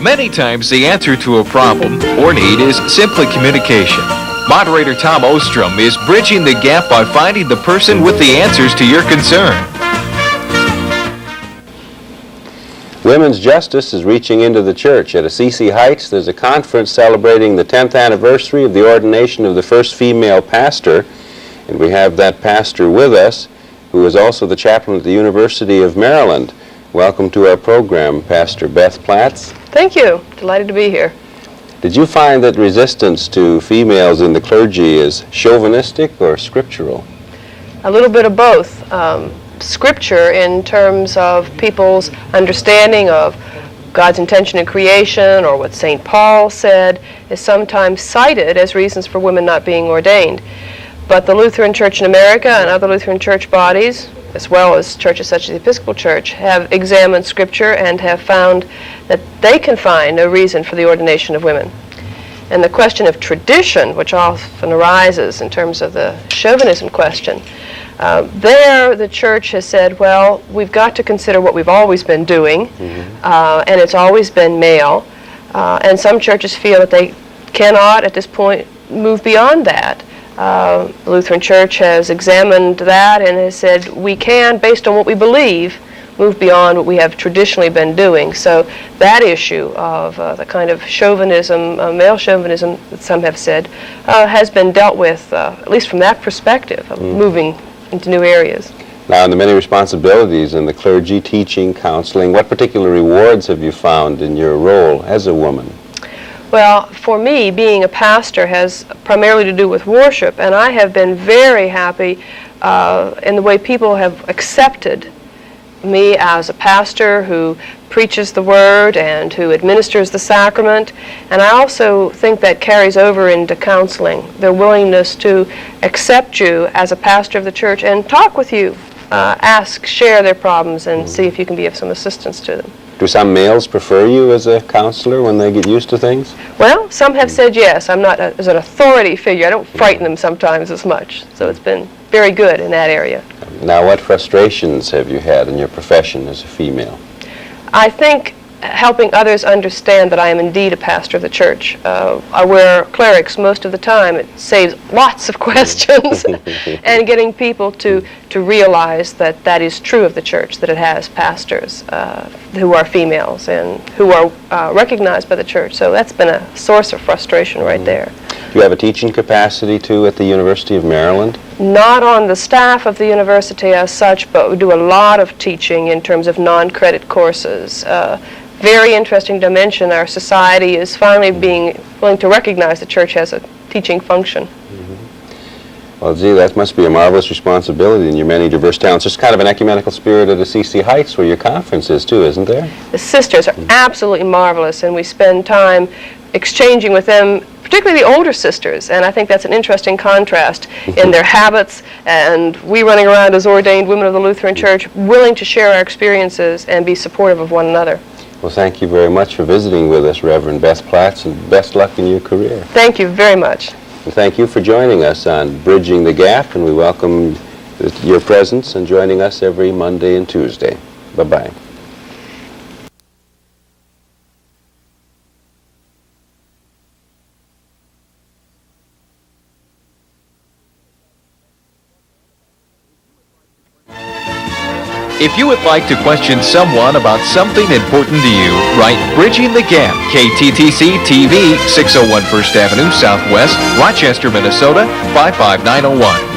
Many times the answer to a problem or need is simply communication. Moderator Tom Ostrom is bridging the gap by finding the person with the answers to your concern. Women's justice is reaching into the church. At Assisi Heights, there's a conference celebrating the 10th anniversary of the ordination of the first female pastor. And we have that pastor with us, who is also the chaplain at the University of Maryland. Welcome to our program, Pastor Beth Platz. Thank you. Delighted to be here. Did you find that resistance to females in the clergy is chauvinistic or scriptural? A little bit of both. Scripture in terms of people's understanding of God's intention in creation, or what St. Paul said, is sometimes cited as reasons for women not being ordained. But the Lutheran Church in America and other Lutheran church bodies, as well as churches such as the Episcopal Church, have examined Scripture and have found that they can find no reason for the ordination of women. And the question of tradition, which often arises in terms of the chauvinism question, there the church has said, well, we've got to consider what we've always been doing, and it's always been male. And some churches feel that they cannot, at this point, move beyond that. The Lutheran Church has examined that and has said we can, based on what we believe, move beyond what we have traditionally been doing. So that issue of the kind of chauvinism, male chauvinism that some have said, has been dealt with, at least from that perspective, of moving into new areas. Now, in the many responsibilities in the clergy, teaching, counseling, what particular rewards have you found in your role as a woman? Well, for me, being a pastor has primarily to do with worship, and I have been very happy in the way people have accepted me as a pastor who preaches the Word and who administers the sacrament. And I also think that carries over into counseling, their willingness to accept you as a pastor of the church and talk with you, share their problems, and see if you can be of some assistance to them. Do some males prefer you as a counselor when they get used to things? Well, some have said yes. I'm not as an authority figure. I don't frighten them sometimes as much. So it's been very good in that area. Now, what frustrations have you had in your profession as a female? I think helping others understand that I am indeed a pastor of the church. I wear clerics most of the time. It saves lots of questions. And getting people to realize that that is true of the church, that it has pastors who are females and who are recognized by the church. So that's been a source of frustration right there. Do you have a teaching capacity, too, at the University of Maryland? Not on the staff of the university as such, but we do a lot of teaching in terms of non-credit courses. Very interesting dimension. Our society is finally being willing to recognize the church has a teaching function. Well, gee, that must be a marvelous responsibility in your many diverse talents. There's kind of an ecumenical spirit at Assisi Heights where your conference is, too, isn't there? The sisters are absolutely marvelous, and we spend time exchanging with them, particularly the older sisters, and I think that's an interesting contrast in their habits, and we running around as ordained women of the Lutheran Church, willing to share our experiences and be supportive of one another. Well, thank you very much for visiting with us, Reverend Beth Platz, and best luck in your career. Thank you very much. And thank you for joining us on Bridging the Gap, and we welcome your presence and joining us every Monday and Tuesday. Bye-bye. If you would like to question someone about something important to you, write Bridging the Gap, KTTC TV, 601 First Avenue Southwest, Rochester, Minnesota, 55901.